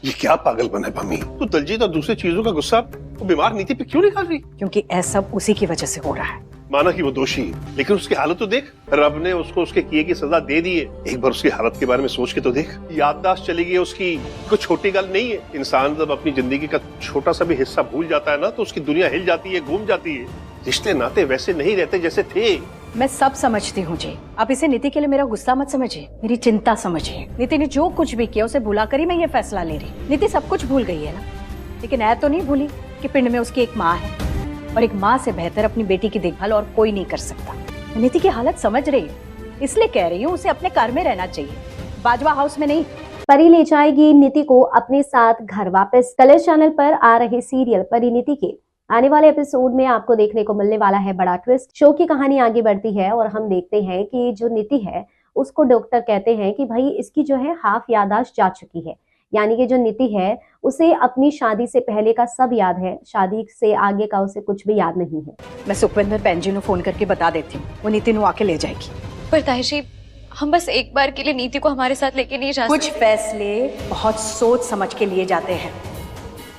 ये क्या पागलपन है मम्मी? तो दलजीत और दूसरी चीजों का गुस्सा वो बीमार नीति पे क्यों निकाल रही? क्योंकि ऐसा उसी की वजह से हो रहा है। माना कि वो दोषी है, लेकिन उसकी हालत तो देख। रब ने उसको उसके किए की सजा दे दी है। एक बार उसकी हालत के बारे में सोच के तो देख। याददाश्त चली गई उसकी। कोई छोटी गल नहीं है। इंसान जब अपनी जिंदगी का छोटा सा भी हिस्सा भूल जाता है ना, तो उसकी दुनिया हिल जाती है, घूम जाती है। रिश्ते नाते वैसे नहीं रहते जैसे थे। मैं सब समझती हूँ जी। आप इसे नीति के लिए मेरा गुस्सा मत समझिए, मेरी चिंता समझिए। नीति ने जो कुछ भी किया उसे भुलाकर ही मैं ये फैसला ले रही। नीति सब कुछ भूल गई है ना, लेकिन ऐ तो नहीं भूली कि पिंड में उसकी एक माँ है, और एक माँ से बेहतर अपनी बेटी की देखभाल और कोई नहीं कर सकता। नीति की हालत समझ रही हूँ, इसलिए कह रही हूँ उसे अपने घर में रहना चाहिए, बाजवा हाउस में नहीं। परी ले जाएगी नीति को अपने साथ घर वापस। कलर्स चैनल पर आ रहे सीरियल परिणीति के आने वाले एपिसोड में आपको देखने को मिलने वाला है बड़ा ट्विस्ट। शो की कहानी आगे बढ़ती है और हम देखते हैं कि जो नीति है उसको डॉक्टर कहते हैं कि भाई इसकी जो है हाफ याददाश्त जा चुकी है, यानी कि जो नीति है उसे अपनी शादी से पहले का सब याद है, शादी से आगे का उसे कुछ भी याद नहीं है। मैं सुखविंदर भैन जी को फोन करके बता देती हूँ, वो नीति को आके ले जाएगी। पर तायशी, हम बस एक बार के लिए नीति को हमारे साथ लेके नहीं जा सकते। कुछ फैसले बहुत सोच समझ के लिए जाते हैं,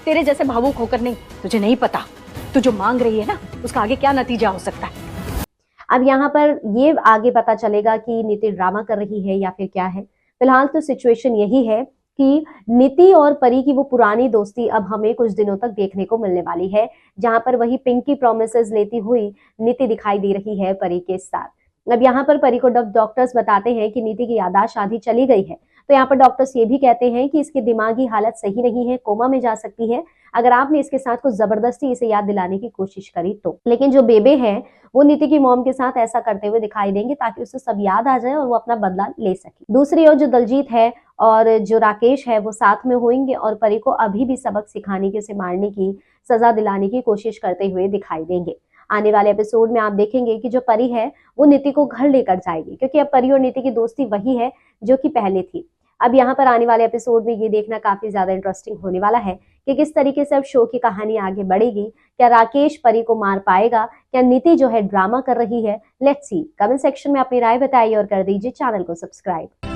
तेरे जैसे भावुक होकर नहीं। तुझे नहीं पता तू जो मांग रही है ना, उसका आगे क्या नतीजा हो सकता है। अब यहाँ पर ये आगे पता चलेगा कि नीति ड्रामा कर रही है या फिर क्या है। फिलहाल तो सिचुएशन यही है कि नीति और परी की वो पुरानी दोस्ती अब हमें कुछ दिनों तक देखने को मिलने वाली है, जहां पर वही पिंकी प्रॉमिसेस लेती हुई नीति दिखाई दे रही है परी के साथ। अब यहाँ पर परी को डॉक्टर्स बताते हैं कि नीति की याददाश्त आधी चली गई है, तो यहाँ पर डॉक्टर्स ये भी कहते हैं कि इसकी दिमागी हालत सही नहीं है, कोमा में जा सकती है अगर आपने इसके साथ कुछ जबरदस्ती इसे याद दिलाने की कोशिश करी तो। लेकिन जो बेबे है वो नीति की मॉम के साथ ऐसा करते हुए दिखाई देंगे ताकि उसे सब याद आ जाए और वो अपना बदला ले सके। दूसरी ओर जो दलजीत है और जो राकेश है वो साथ में होंगे और परी को अभी भी सबक सिखाने की, उसे मारने की, सजा दिलाने की कोशिश करते हुए दिखाई देंगे। आने वाले एपिसोड में आप देखेंगे कि जो परी है वो नीति को घर लेकर जाएगी, क्योंकि अब परी और नीति की दोस्ती वही है जो कि पहले थी। अब यहाँ पर आने वाले एपिसोड में ये देखना काफी ज्यादा इंटरेस्टिंग होने वाला है कि किस तरीके से अब शो की कहानी आगे बढ़ेगी। क्या राकेश परी को मार पाएगा? क्या नीति जो है ड्रामा कर रही है? Let's see. कमेंट सेक्शन में अपनी राय बताइए और कर दीजिए चैनल को सब्सक्राइब।